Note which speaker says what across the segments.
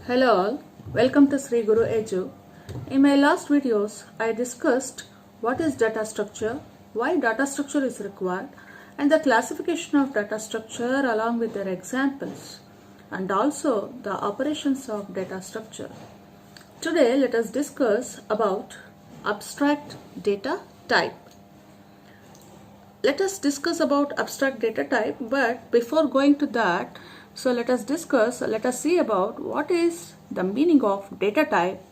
Speaker 1: Hello all, welcome to Sri Guru Edu. In my last videos, I discussed what is data structure, why data structure is required, and the classification of data structure along with their examples, and also the operations of data structure. Today, let us discuss about abstract data type. Let us discuss about abstract data type, but before going to that, so let us see about what is the meaning of data type.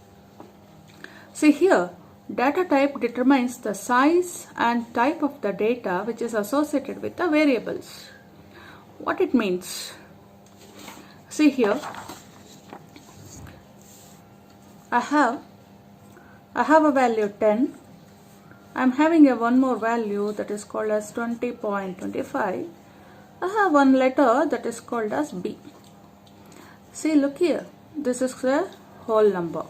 Speaker 1: See here, data type determines the size and type of the data which is associated with the variables. What it means? See here, I have a value 10. I am having one more value that is called as 20.25. I have one letter that is called as B. See, look here. This is a whole number.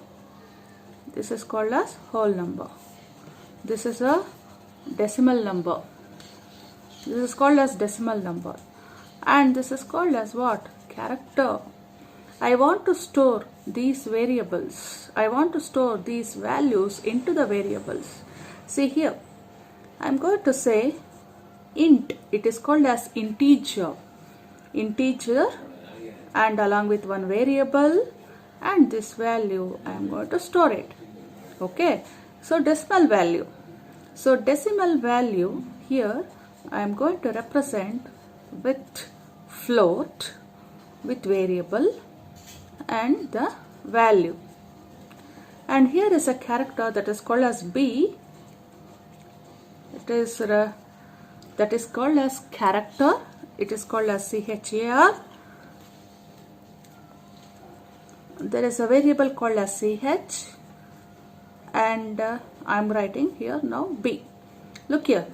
Speaker 1: This is called as whole number. This is a decimal number. This is called as decimal number. And this is called as what? Character. I want to store these variables. I want to store these values into the variables. See here. I am going to say int. It is called as integer. Integer and along with one variable, and this value I am going to store it. Okay. So decimal value. So decimal value here I am going to represent with float, with variable and the value. And here is a character that is called as B. It is that is called as character. It is called as CHAR. There is a variable called as CH, and I am writing here now B. Look here,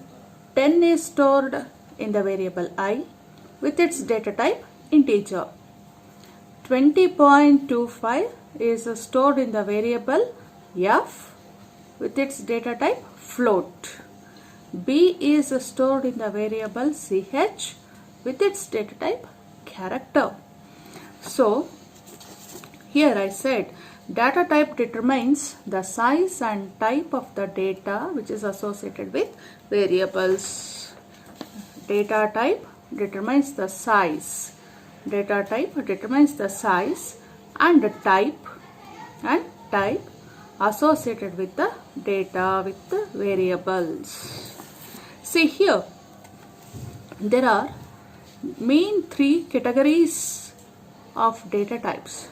Speaker 1: 10 is stored in the variable I with its data type integer. 20.25 is stored in the variable F with its data type float. B is stored in the variable CH with its data type character. So here I said data type determines the size and type of the data which is associated with variables. Data type determines the size. Data type determines the size and the type associated with the data with the variables. See here, there are main three categories of data types.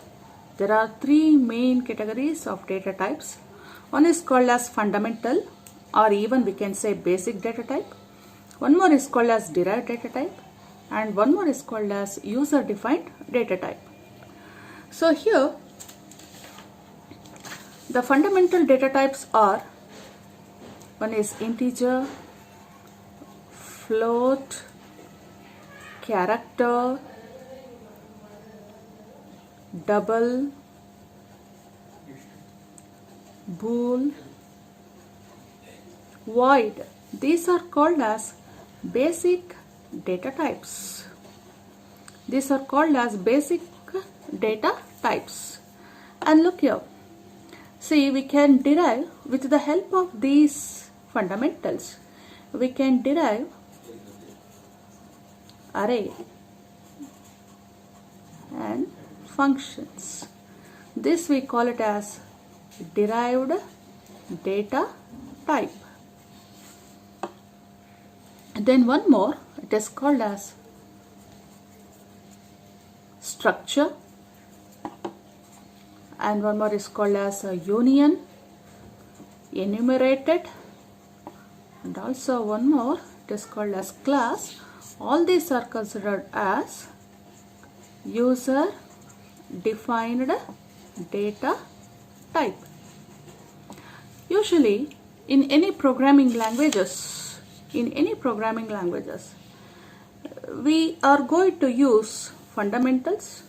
Speaker 1: There are three main categories of data types. One is called as fundamental, or even we can say basic data type. One more is called as derived data type, and one more is called as user defined data type. So here the fundamental data types are, one is integer, float, character, double, bool, void. These are called as basic data types. These are called as basic data types. And look here. See, we can derive with the help of these fundamentals. We can derive array and functions. This we call it as derived data type. And then one more, it is called as structure, and one more is called as a union, enumerated, and also one more, it is called as class. All these are considered as user defined data type. Usually in any programming languages, we are going to use fundamentals,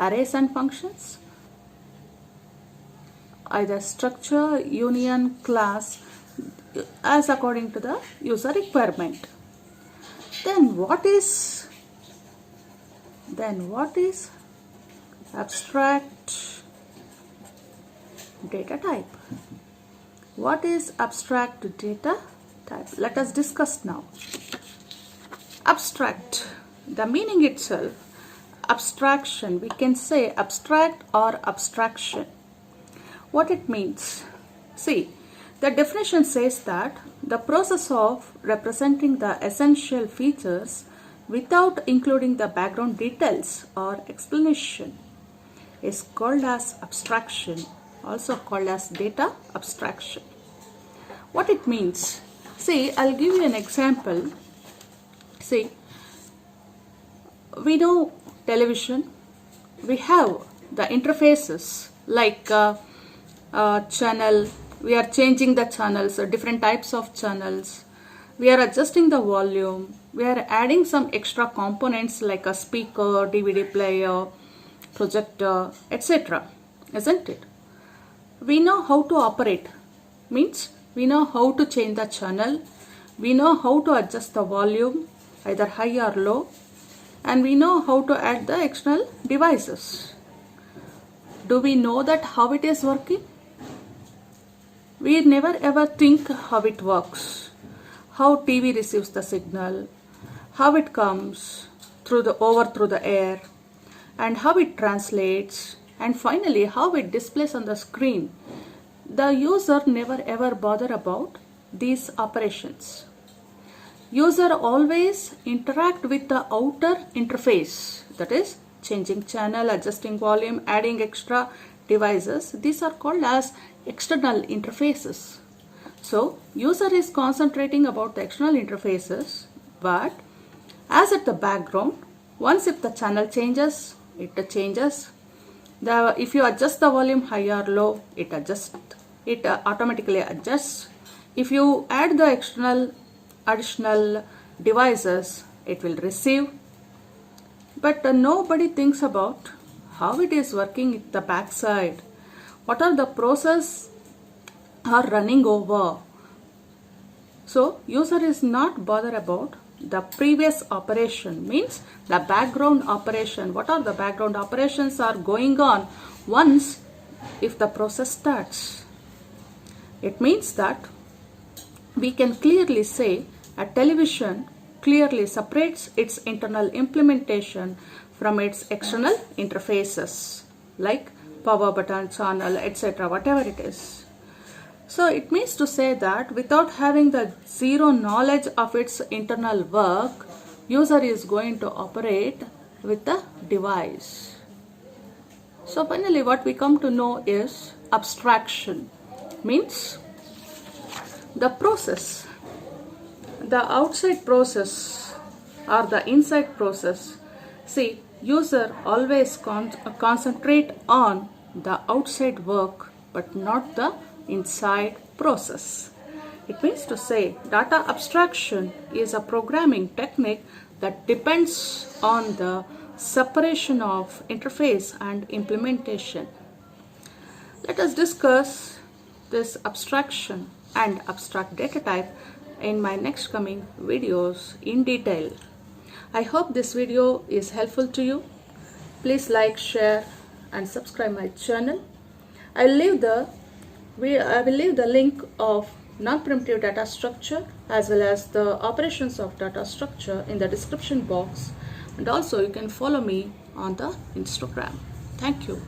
Speaker 1: arrays and functions, either structure, union, class, as according to the user requirement. Then what is Abstract data type. What is abstract data type? Let us discuss now. Abstract, the meaning itself, abstraction, we can say abstract or abstraction. What it means? See, the definition says that the process of representing the essential features without including the background details or explanation is called as abstraction, also called as data abstraction. What it means? See, I'll give you an example. See, we know television, we have the interfaces like channel, we are changing the channels, different types of channels, we are adjusting the volume, we are adding some extra components like a speaker, DVD player, projector, etc. Isn't it? We know how to operate, means we know how to change the channel, we know how to adjust the volume either high or low, and we know how to add the external devices. Do we know that how it is working? We never ever think how it works, how TV receives the signal, how it comes through the air, and how it translates, and finally how it displays on the screen. The user never ever bother about these operations. User always interact with the outer interface, that is changing channel, adjusting volume, adding extra devices. These are called as external interfaces. So user is concentrating about the external interfaces, but as at the background, once if the channel changes, it changes. If you adjust the volume high or low, it automatically adjusts. If you add the additional devices, it will receive. But nobody thinks about how it is working at the backside. What are the process are running over? So user is not bothered about the previous operation, means the background operation. What are the background operations are going on once if the process starts? It means that we can clearly say a television clearly separates its internal implementation from its external interfaces like power button, channel, etc., whatever it is. So it means to say that without having the zero knowledge of its internal work, user is going to operate with the device. So finally what we come to know is abstraction, means the process, the outside process or the inside process. See, user always concentrate on the outside work but not the inside process. It means to say data abstraction is a programming technique that depends on the separation of interface and implementation. Let us discuss this abstraction and abstract data type in my next coming videos in detail. I hope this video is helpful to you. Please like, share and subscribe my channel. I will leave the link of non-primitive data structure as well as the operations of data structure in the description box, and also you can follow me on the Instagram. Thank you.